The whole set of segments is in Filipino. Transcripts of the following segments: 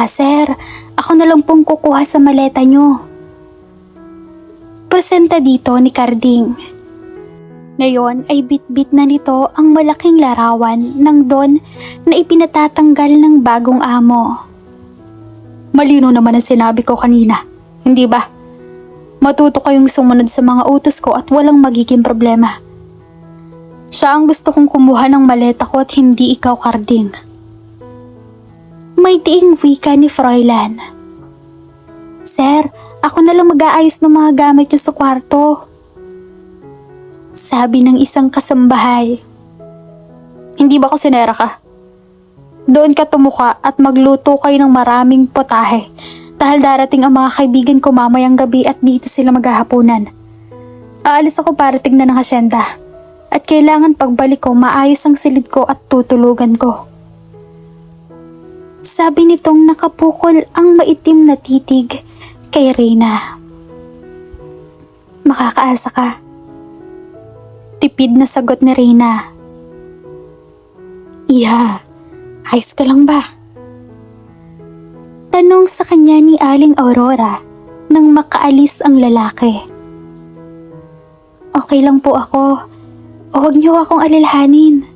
Sir, ako na lang pong kukuha sa maleta nyo. Presenta dito ni Carding. Ngayon ay bit-bit na nito ang malaking larawan ng Don na ipinatatanggal ng bagong amo. Malino naman ang sinabi ko kanina, hindi ba? Matuto kayong sumunod sa mga utos ko at walang magiging problema. Siya ang gusto kong kumuha ng maleta ko at hindi ikaw, Carding. May tiing wika ni Froilan. Sir, ako na lang mag-aayos ng mga gamit niyo sa kwarto. Sabi ng isang kasambahay. Hindi ba ko sinera ka? Doon ka tumuka at magluto kayo ng maraming potahe dahil darating ang mga kaibigan ko mamayang gabi at dito sila maghahapunan. Aalis ako para tignan ng asyenda at kailangan pagbalik ko maayos ang silid ko at tutulugan ko. Sabi nitong nakapukol ang maitim na titig kay Reyna. Makakaasa ka. Tipid na sagot ni Reyna. Iha, ayos ka lang ba? Tanong sa kanya ni Aling Aurora nang makaalis ang lalaki. Okay lang po ako. Huwag niyo akong alalahanin.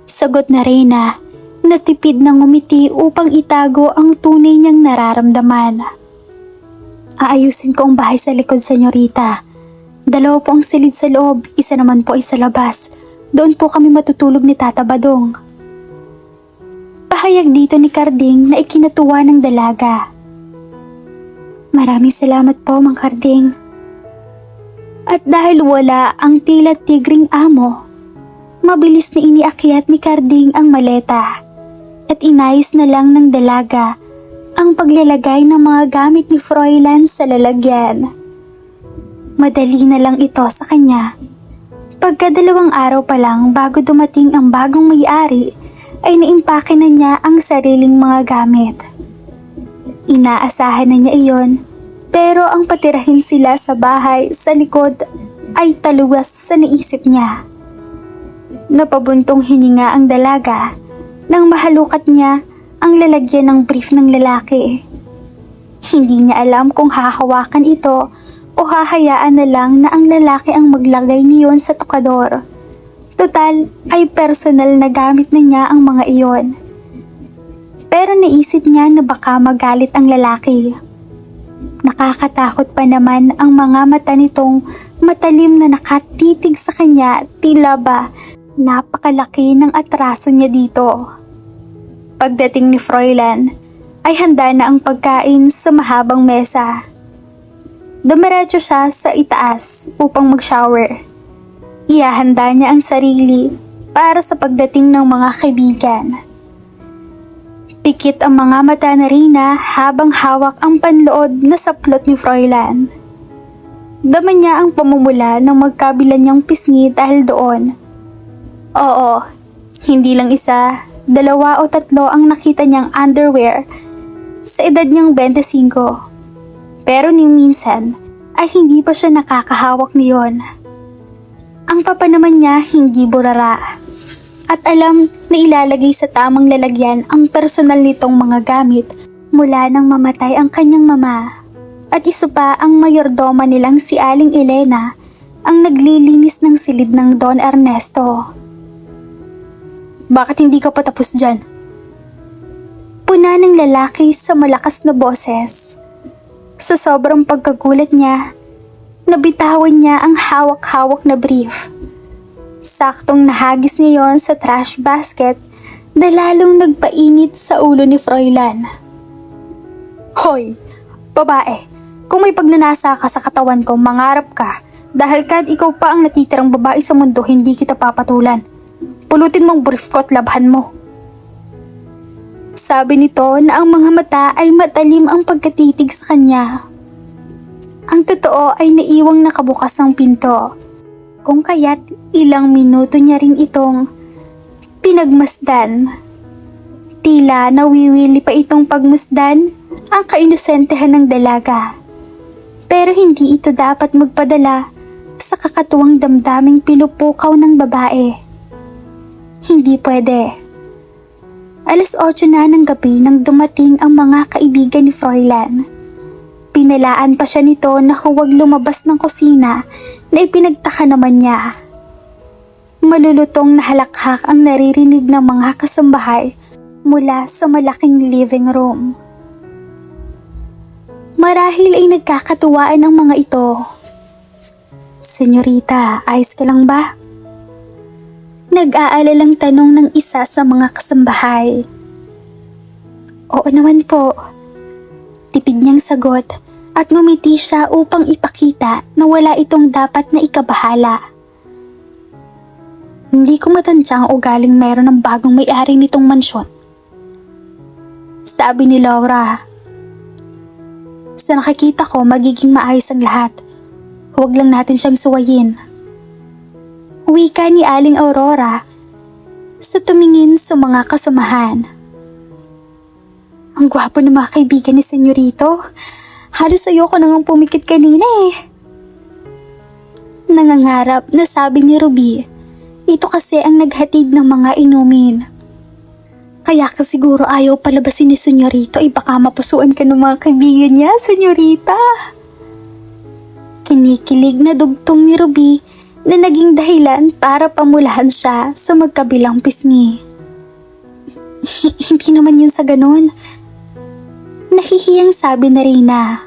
Sagot na Reyna na tipid na ngumiti upang itago ang tunay niyang nararamdaman. Aayusin ko ang bahay sa likod, senyorita. 2 po ang silid sa loob, 1 naman po ay sa labas. Doon po kami matutulog ni Tata Badong. Pahayag dito ni Carding na ikinatuwa ng dalaga. Maraming salamat po, Mang Carding. At dahil wala ang tila tigring amo, mabilis na iniakyat ni Carding ang maleta at inayos na lang ng dalaga ang paglalagay ng mga gamit ni Froilan sa lalagyan. Madali na lang ito sa kanya. Pagka 2 araw pa lang bago dumating ang bagong may-ari, ay naimpake na niya ang sariling mga gamit. Inaasahan na niya iyon, pero ang patirahin sila sa bahay sa likod ay taluwas sa naisip niya. Napabuntong hininga ang dalaga nang mahalukat niya ang lalagyan ng brief ng lalaki. Hindi niya alam kung hahawakan ito o hahayaan na lang na ang lalaki ang maglagay niyon sa tokador. Total ay personal na gamit na niya ang mga iyon. Pero naisip niya na baka magalit ang lalaki. Nakakatakot pa naman ang mga mata nitong matalim na nakatitig sa kanya, tila ba napakalaki ng atraso niya dito. Pagdating ni Froilan ay handa na ang pagkain sa mahabang mesa. Dumiretso siya sa itaas upang mag-shower. Ihahanda niya ang sarili para sa pagdating ng mga kaibigan. Pikit ang mga mata na Reyna habang hawak ang panlood na saplot ni Froilan. Dama niya ang pamumula ng magkabila niyang pisngi dahil doon. Oo, hindi lang 1, 2 o 3 ang nakita niyang underwear sa edad niyang 25. Pero ni minsan ay hindi pa siya nakakahawak niyon. Ang papa naman niya hindi burara at alam na ilalagay sa tamang lalagyan ang personal nitong mga gamit mula nang mamatay ang kanyang mama. At isa pa ang mayordoma nilang si Aling Elena ang naglilinis ng silid ng Don Ernesto. Bakit hindi ka pa tapos dyan? Puna ng lalaki sa malakas na boses. Sa sobrang pagkagulat niya, nabitawan niya ang hawak-hawak na brief. Saktong nahagis niya yon sa trash basket na lalong nagpainit sa ulo ni Froilan. Hoy, babae, kung may pagnanasa ka sa katawan ko, mangarap ka dahil kad ikaw pa ang natitirang babae sa mundo, hindi kita papatulan. Pulutin mong brief ko at labhan mo. Sabi nito na ang mga mata ay matalim ang pagkatitig sa kanya. Ang totoo ay naiwang nakabukas ang pinto, kung kaya't ilang minuto niya rin itong pinagmasdan. Tila nawiwili pa itong pagmasdan ang kainosentehan ng dalaga. Pero hindi ito dapat magpadala sa kakatuwang damdaming pinupukaw ng babae. Hindi pwede. 8:00 na ng gabi nang dumating ang mga kaibigan ni Froilan. Pinalaan pa siya nito na huwag lumabas ng kusina na ipinagtaka naman niya. Malulutong na halakhak ang naririnig ng mga kasambahay mula sa malaking living room. Marahil ay nagkakatuwaan ang mga ito. "Senyorita, ayos ka lang ba?" Nag-aalalang tanong ng isa sa mga kasambahay. "Oo naman po." Tipid niyang sagot at ngumiti siya upang ipakita na wala itong dapat na ikabahala. "Hindi ko matansyang ugaling meron ng bagong may-ari nitong mansyon," sabi ni Laura. "Sa nakikita ko magiging maayos ang lahat. Huwag lang natin siyang suwayin." Wika ni Aling Aurora sa tumingin sa mga kasamahan. "Ang gwapo ng mga kaibigan ni Senyorito. Halos ayoko nang pumikit kanina eh." Nangangarap na sabi ni Ruby. Ito kasi ang naghatid ng mga inumin. "Kaya ka siguro ayaw palabasin ni Senyorito ay baka mapusuan ka ng mga kaibigan niya, Senyorita." Kinikilig na dugtong ni Ruby na naging dahilan para pamulahan siya sa magkabilang pisngi. Hindi naman yun sa ganun." Nahihiyang sabi na Reyna.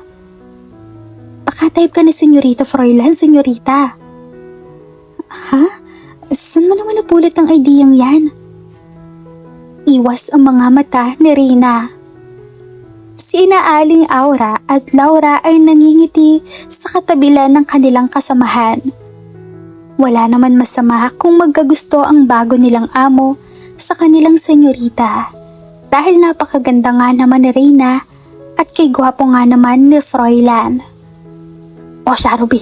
"Baka-type ka ni Senyorito Froilan, Senyorita." "Ha? Saan mo naman napulit ang ideyang yan?" Iwas ang mga mata ni Reyna. Si Inaaling Aura at Laura ay nangingiti sa katabilan ng kanilang kasamahan. Wala naman masama kung magkagusto ang bago nilang amo sa kanilang senyorita dahil napakaganda nga naman ni Reyna at kay gwapo nga naman ni Froilan. "O siya, Ruby,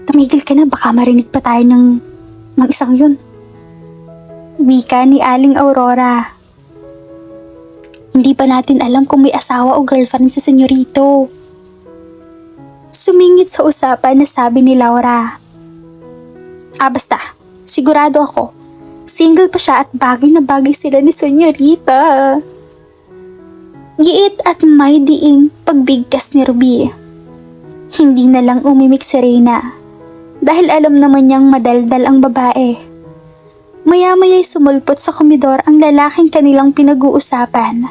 tumigil ka na, baka marinig pa tayo ng isang yun." Wika ni Aling Aurora. "Hindi pa natin alam kung may asawa o girlfriend si Senyorito." Sumingit sa usapan na sabi ni Laura. Basta, sigurado ako, single pa siya at bagay na bagay sila ni Senyorita." Giit at may diing pagbigkas ni Ruby. Hindi na lang umimik si Reyna dahil alam naman niyang madaldal ang babae. Maya-maya'y sumulpot sa komedor ang lalaking kanilang pinag-uusapan.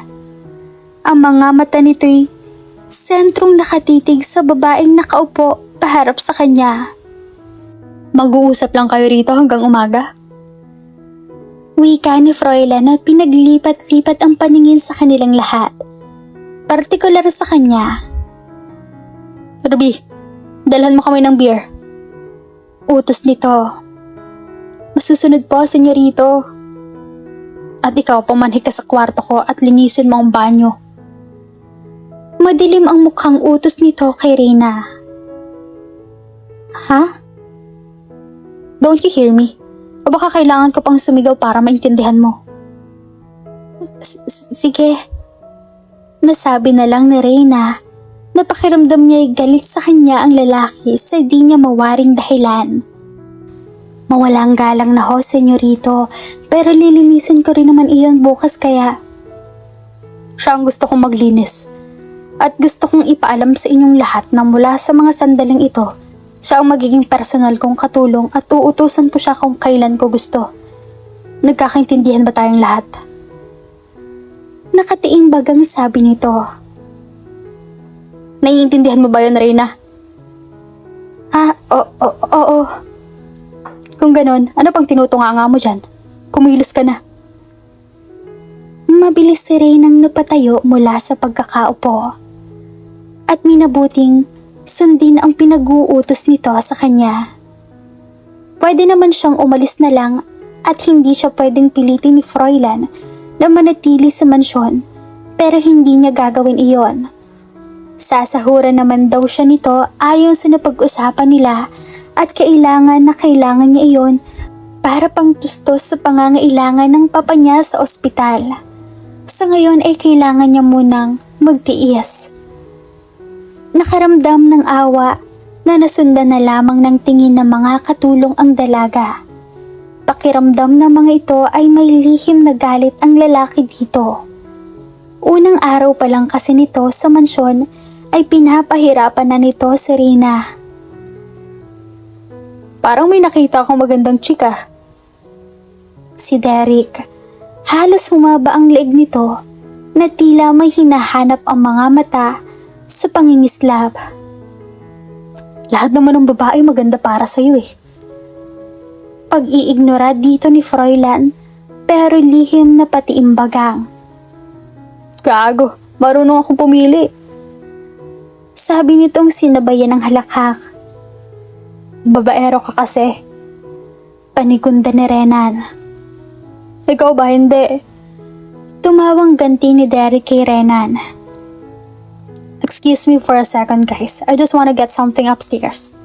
Ang mga mata nito'y sentrong nakatitig sa babaeng nakaupo paharap sa kanya. "Mag-uusap lang kayo rito hanggang umaga?" Wika ni Froilan na pinaglipat-lipat ang paningin sa kanilang lahat. Partikular sa kanya. "Ruby, dalhan mo kami ng beer." Utos nito. "Masusunod po, Senyorito." "At ikaw, pumanhik ka sa kwarto ko at linisin mo ang banyo." Madilim ang mukhang utos nito kay Reyna. "Ha? Don't you hear me? O baka kailangan ko pang sumigaw para maintindihan mo?" Sige." Nasabi na lang ni Reyna na pakiramdam niya'y galit sa kanya ang lalaki sa di niya mawaring dahilan. "Mawalang galang na ho, Senyorito, pero lilinisin ko rin naman iyon bukas kaya." "Siya ang gusto kong maglinis. At gusto kong ipaalam sa inyong lahat na mula sa mga sandaling ito, siya ang magiging personal kong katulong at uutusan ko siya kung kailan ko gusto. Nagkakaintindihan ba tayong lahat?" Nakatiing bagang sabi nito. "Naiintindihan mo ba yun, Reyna?" Oo. "Kung ganon, ano pang tinutunganga mo dyan? Kumilos ka na." Mabilis si Reynang napatayo mula sa pagkakaupo. At minabuting sundin ang pinag-uutos nito sa kanya. Pwede naman siyang umalis na lang at hindi siya pwedeng pilitin ni Froilan na manatili sa mansyon, pero hindi niya gagawin iyon. Sasahuran naman daw siya nito ayon sa napag-usapan nila at kailangan niya iyon para pangtustos sa pangangailangan ng papa niya sa ospital. Sa ngayon ay kailangan niya munang magtiis. Nakaramdam ng awa na nasundan na lamang ng tingin ng mga katulong ang dalaga. Pakiramdam ng mga ito ay may lihim na galit ang lalaki dito. Unang araw pa lang kasi nito sa mansyon ay pinapahirapan na nito si Rina. Parang may nakita akong magandang chika. Si Derek, halos humaba ang leeg nito na tila may hinahanap ang mga mata sa pangingislap. Lahat naman ng babae maganda para sa'yo eh. Pag-iignora dito ni Froilan pero lihim na patiimbagang. Gago, marunong akong pumili. Sabi nitong sinabayan ng halakhak. Babaero ka kasi. Panigunda ni Renan. Ikaw ba hindi? Tumawang ganti ni Derek kay Renan. Excuse me for a second guys, I just wanna get something upstairs.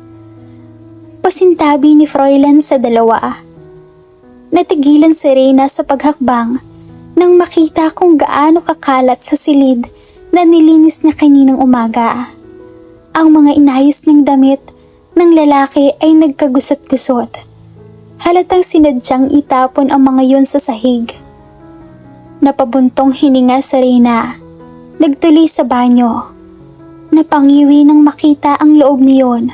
Pasintabi ni Froilan sa dalawa. Natigilan si Reyna sa paghakbang nang makita kung gaano kakalat sa silid na nilinis niya kaninang umaga. Ang mga inayos niyang damit ng lalaki ay nagkagusot-gusot. Halatang sinadyang itapon ang mga yun sa sahig. Napabuntong hininga sa Reyna. Nagtuloy sa banyo. Napangiwi nang makita ang loob niyon.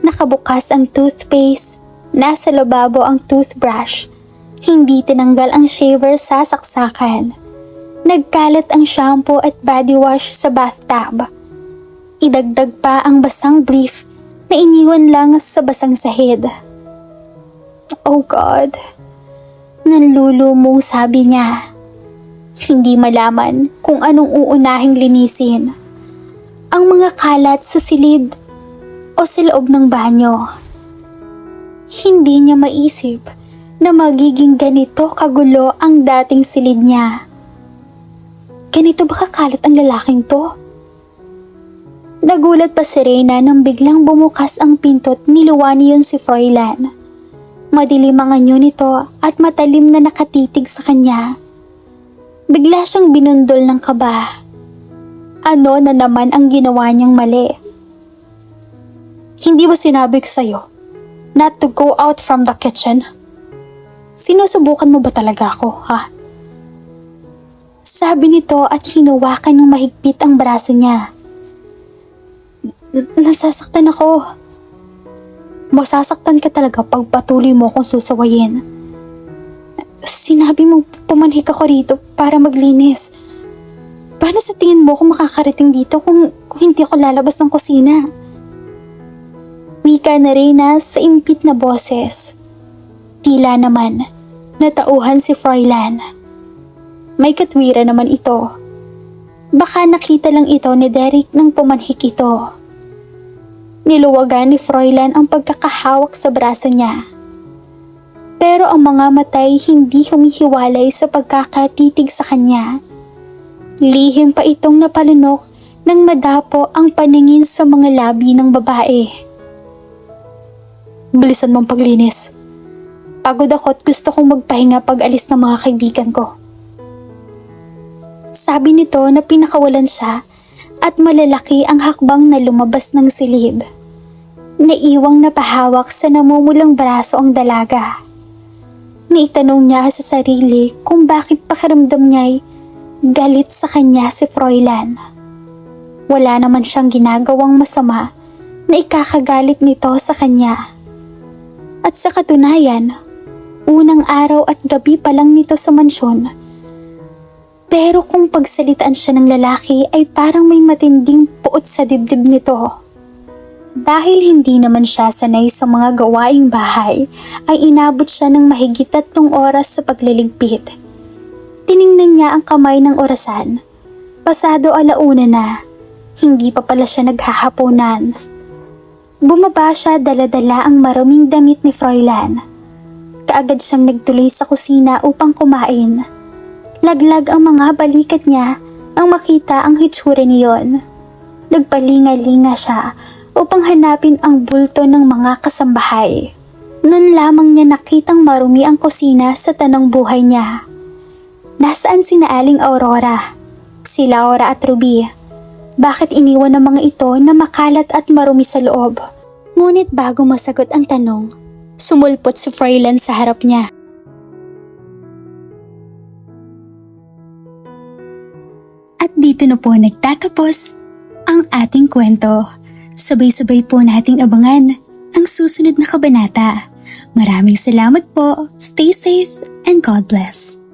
Nakabukas ang toothpaste, nasa lababo ang toothbrush, hindi tinanggal ang shaver sa saksakan. Nagkalat ang shampoo at body wash sa bathtub. Idagdag pa ang basang brief na iniwan lang sa basang sahid. Oh God, nanlulumo sabi niya. Hindi malaman kung anong uunahing linisin. Ang mga kalat sa silid o sa loob ng banyo. Hindi niya maisip na magiging ganito kagulo ang dating silid niya. Ganito ba kakalat ang lalaking to? Nagulat pa si Reyna nang biglang bumukas ang pinto't niluwa niyon si Froilan. Madilim ang anyo nito at matalim na nakatitig sa kanya. Bigla siyang binundol ng kaba. Ano na naman ang ginawa niyang mali? Hindi ba sinabi ko sa'yo not to go out from the kitchen? Sinusubukan mo ba talaga ako, ha? Sabi nito at hinawakan ng mahigpit ang braso niya. Nasasaktan ako. Masasaktan ka talaga pag patuloy mo akong susawayin. Sinabi mo pumanhik ako rito para maglinis. Paano sa tingin mo kung makakarating dito kung hindi ako lalabas ng kusina? Wika na Reyna sa impit na boses. Tila naman, natauhan si Froilan. May katwira naman ito. Baka nakita lang ito ni Derek nang pumanhik ito. Niluwagan ni Froilan ang pagkakahawak sa braso niya. Pero ang mga matay hindi humihiwalay sa pagkakatitig sa kanya. Lihim pa itong napalunok nang madapo ang paningin sa mga labi ng babae. Bilisan mong paglinis. Pagod ako at gusto kong magpahinga pag alis ng mga kaibigan ko. Sabi nito na pinakawalan siya at malalaki ang hakbang na lumabas ng silid. Naiwang napahawak sa namumulang braso ang dalaga. Naitanong niya sa sarili kung bakit pakiramdam niya'y galit sa kanya si Froilan. Wala naman siyang ginagawang masama na ikakagalit nito sa kanya. At sa katunayan, unang araw at gabi pa lang nito sa mansyon. Pero kung pagsalitaan siya ng lalaki ay parang may matinding puot sa dibdib nito. Dahil hindi naman siya sanay sa mga gawaing bahay, ay inabot siya ng mahigit 3 oras sa pagliligpit. Tiningnan niya ang kamay ng orasan. Pasado 1:00 na, hindi pa pala siya naghahaponan. Bumaba siya dala-dala ang maraming damit ni Froilan. Kaagad siyang nagtuloy sa kusina upang kumain. Laglag ang mga balikat niya nang makita ang hitsura niyon. Nagpalinga-linga siya upang hanapin ang bulto ng mga kasambahay. Noon lamang niya nakitang marumi ang kusina sa tanang buhay niya. Nasaan sina Aling Aurora, si Laura at Ruby? Bakit iniwan ng mga ito na makalat at marumi sa loob? Ngunit bago masagot ang tanong, Sumulpot si Froilan sa harap niya. At dito na po nagtatapos ang ating kwento. Sabay-sabay po nating abangan ang susunod na kabanata. Maraming salamat po. Stay safe and God bless.